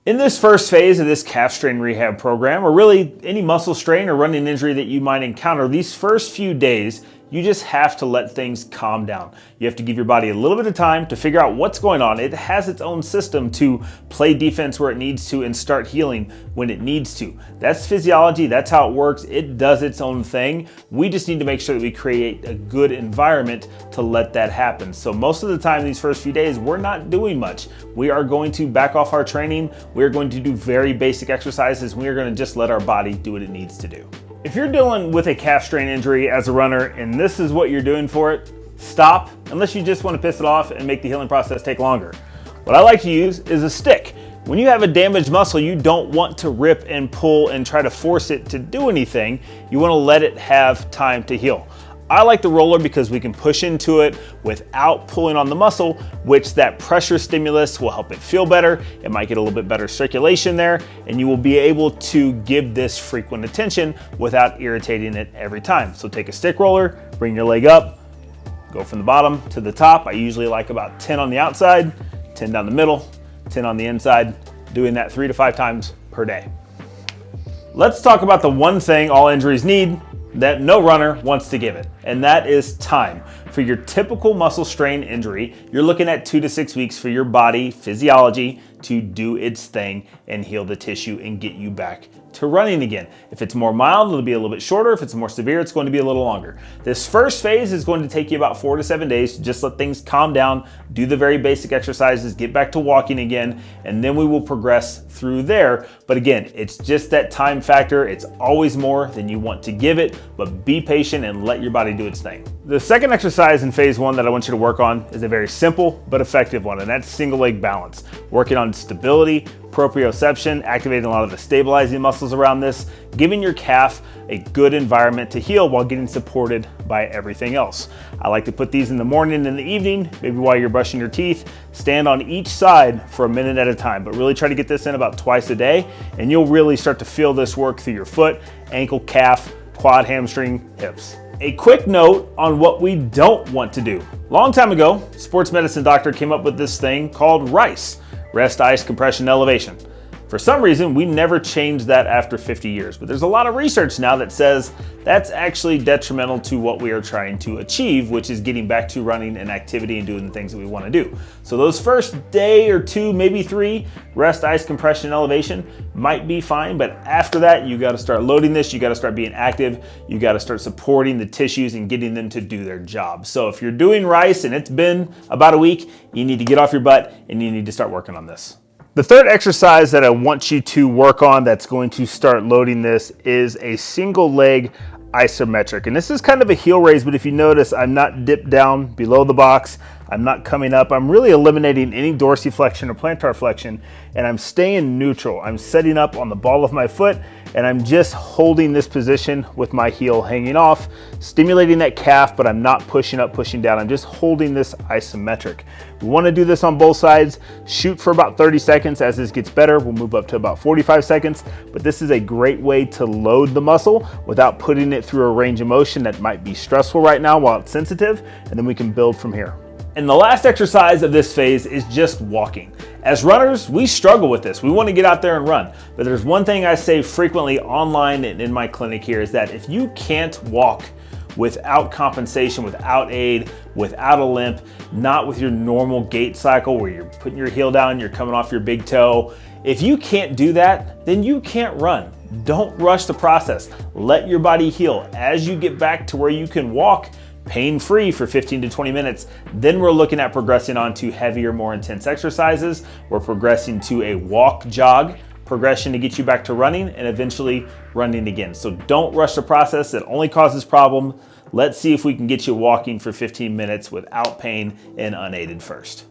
In this first phase of this calf strain rehab program, or really any muscle strain or running injury that you might encounter, these first few days, you just have to let things calm down. You have to give your body a little bit of time to figure out what's going on. It has its own system to play defense where it needs to and start healing when it needs to. That's physiology, that's how it works. It does its own thing. We just need to make sure that we create a good environment to let that happen. So most of the time, these first few days, we're not doing much. We are going to back off our training. We're going to do very basic exercises. We are going to just let our body do what it needs to do. If you're dealing with a calf strain injury as a runner and this is what you're doing for it, stop, unless you just want to piss it off and make the healing process take longer. What I like to use is a stick. When you have a damaged muscle, you don't want to rip and pull and try to force it to do anything. You want to let it have time to heal. I like the roller because we can push into it without pulling on the muscle, which that pressure stimulus will help it feel better. It might get a little bit better circulation there, and you will be able to give this frequent attention without irritating it every time. So take a stick roller, bring your leg up, go from the bottom to the top. I usually like about 10 on the outside, 10 down the middle, 10 on the inside, doing that 3 to 5 times per day. Let's talk about the one thing all injuries need that no runner wants to give it, and that is time. For your typical muscle strain injury, you're looking at 2 to 6 weeks for your body physiology to do its thing and heal the tissue and get you back to running again. If it's more mild, it'll be a little bit shorter. If it's more severe, it's going to be a little longer. This first phase is going to take you about 4 to 7 days to just let things calm down, do the very basic exercises, get back to walking again, and then we will progress through there. But again, it's just that time factor. It's always more than you want to give it, but be patient and let your body do its thing. The second exercise in phase 1 that I want you to work on is a very simple but effective one, and that's single leg balance. Working on stability, proprioception, activating a lot of the stabilizing muscles around this, giving your calf a good environment to heal while getting supported by everything else. I like to put these in the morning and in the evening, maybe while you're brushing your teeth. Stand on each side for a minute at a time, but really try to get this in about twice a day, and you'll really start to feel this work through your foot, ankle, calf, quad, hamstring, hips. A quick note on what we don't want to do. Long time ago, sports medicine doctor came up with this thing called R.I.C.E, rest, ice, compression, elevation. For some reason, we never changed that after 50 years, but there's a lot of research now that says that's actually detrimental to what we are trying to achieve, which is getting back to running and activity and doing the things that we want to do. So those first day or 2, maybe 3, rest, ice, compression, elevation might be fine, but after that, you got to start loading this, you got to start being active, you got to start supporting the tissues and getting them to do their job. So if you're doing R.I.C.E and it's been about a week, you need to get off your butt and you need to start working on this. The third exercise that I want you to work on that's going to start loading this is a single leg isometric. And this is kind of a heel raise, but if you notice, I'm not dipped down below the box. I'm not coming up. I'm really eliminating any dorsiflexion or plantar flexion, and I'm staying neutral. I'm setting up on the ball of my foot, and I'm just holding this position with my heel hanging off, stimulating that calf, but I'm not pushing up, pushing down. I'm just holding this isometric. We want to do this on both sides. Shoot for about 30 seconds. As this gets better, we'll move up to about 45 seconds, but this is a great way to load the muscle without putting it through a range of motion that might be stressful right now while it's sensitive, and then we can build from here. And the last exercise of this phase is just walking. As runners, we struggle with this. We want to get out there and run. But there's one thing I say frequently online and in my clinic here is that if you can't walk without compensation, without aid, without a limp, not with your normal gait cycle where you're putting your heel down, you're coming off your big toe, if you can't do that, then you can't run. Don't rush the process. Let your body heal. As you get back to where you can walk pain-free for 15 to 20 minutes, then we're looking at progressing on to heavier, more intense exercises. We're progressing to a walk jog progression to get you back to running and eventually running again. So don't rush the process. It only causes problems. Let's see if we can get you walking for 15 minutes without pain and unaided first.